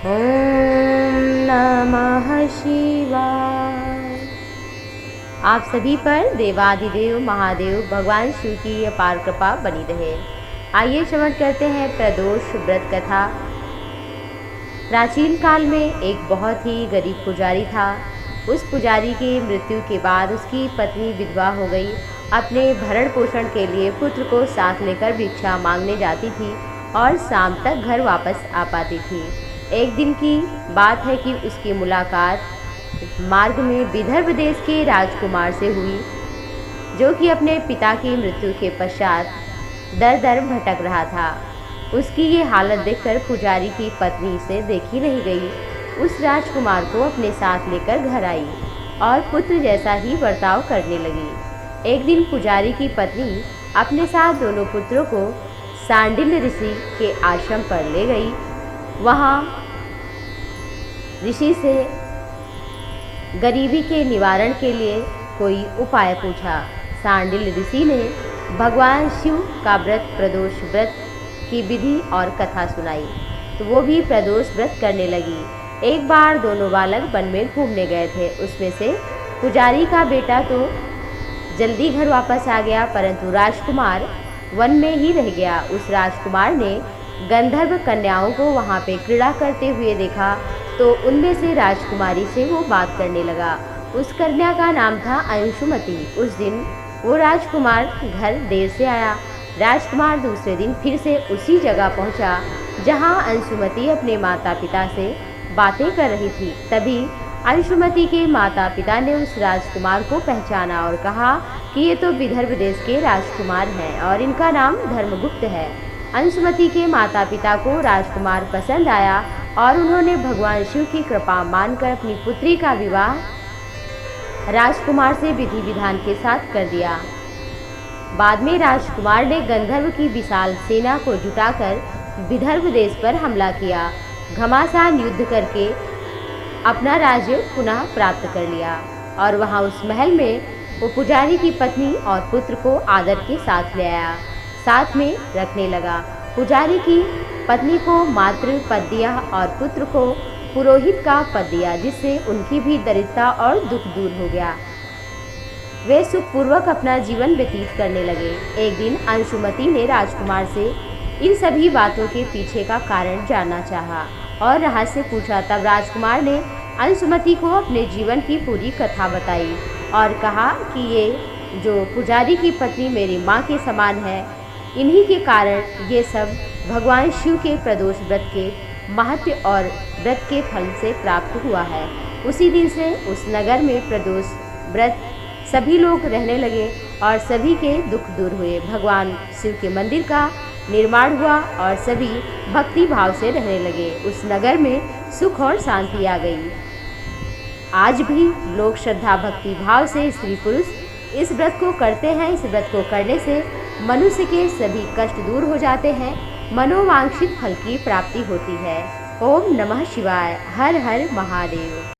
ओम नमः शिवाय। आप सभी पर देवाधिदेव महादेव भगवान शिव की अपार कृपा बनी रहे। आइए श्रवण करते हैं प्रदोष व्रत कथा। प्राचीन काल में एक बहुत ही गरीब पुजारी था। उस पुजारी की मृत्यु के बाद उसकी पत्नी विधवा हो गई। अपने भरण पोषण के लिए पुत्र को साथ लेकर भिक्षा मांगने जाती थी और शाम तक घर वापस आ पाती थी। एक दिन की बात है कि उसकी मुलाकात मार्ग में विदर्भ देश के राजकुमार से हुई, जो कि अपने पिता की मृत्यु के पश्चात दर दर भटक रहा था। उसकी ये हालत देखकर पुजारी की पत्नी से देखी नहीं गई। उस राजकुमार को अपने साथ लेकर घर आई और पुत्र जैसा ही बर्ताव करने लगी। एक दिन पुजारी की पत्नी अपने साथ दोनों पुत्रों को सांडिल्य ऋषि के आश्रम पर ले गई। वहाँ ऋषि से गरीबी के निवारण के लिए कोई उपाय पूछा। सांडिल्य ऋषि ने भगवान शिव का व्रत प्रदोष व्रत की विधि और कथा सुनाई, तो वो भी प्रदोष व्रत करने लगी। एक बार दोनों बालक वन में घूमने गए थे। उसमें से पुजारी का बेटा तो जल्दी घर वापस आ गया, परंतु राजकुमार वन में ही रह गया। उस राजकुमार ने गंधर्व कन्याओं को वहाँ पे क्रीड़ा करते हुए देखा, तो उनमें से राजकुमारी से वो बात करने लगा। उस कन्या का नाम था अंशुमति। उस दिन वो राजकुमार घर देर से आया। राजकुमार दूसरे दिन फिर से उसी जगह पहुंचा जहां अंशुमति अपने माता पिता से बातें कर रही थी। तभी अंशुमति के माता पिता ने उस राजकुमार को पहचाना और कहा कि ये तो विदर्भ देश के राजकुमार हैं और इनका नाम धर्मगुप्त है। अंशुमति के माता पिता को राजकुमार पसंद आया और उन्होंने भगवान शिव की कृपा मानकर अपनी पुत्री का विवाह राजकुमार से विधि विधान के साथ कर दिया। बाद में राजकुमार ने गंधर्व की विशाल सेना को जुटाकर विदर्भ देश पर हमला किया। घमासान युद्ध करके अपना राज्य पुनः प्राप्त कर लिया और वहां उस महल में वो पुजारी की पत्नी और पुत्र को आदर के साथ ले आया, साथ में रखने लगा। पुजारी की पत्नी को मातृ पद दिया और पुत्र को पुरोहित का पद दिया, जिससे उनकी भी दरिद्रता और दुख दूर हो गया। वे सुखपूर्वक अपना जीवन व्यतीत करने लगे। एक दिन अंशुमति ने राजकुमार से इन सभी बातों के पीछे का कारण जानना चाहा और रहस्य पूछा। तब राजकुमार ने अंशुमति को अपने जीवन की पूरी कथा बताई और कहा कि ये जो पुजारी की पत्नी मेरी माँ के समान है, इन्हीं के कारण ये सब भगवान शिव के प्रदोष व्रत के महत्व और व्रत के फल से प्राप्त हुआ है। उसी दिन से उस नगर में प्रदोष व्रत सभी लोग रहने लगे और सभी के दुख दूर हुए। भगवान शिव के मंदिर का निर्माण हुआ और सभी भक्ति भाव से रहने लगे। उस नगर में सुख और शांति आ गई। आज भी लोग श्रद्धा भक्ति भाव से स्त्री पुरुष इस व्रत को करते हैं। इस व्रत को करने से मनुष्य के सभी कष्ट दूर हो जाते हैं, मनोवांछित फल की प्राप्ति होती है। ओम नमः शिवाय। हर हर महादेव।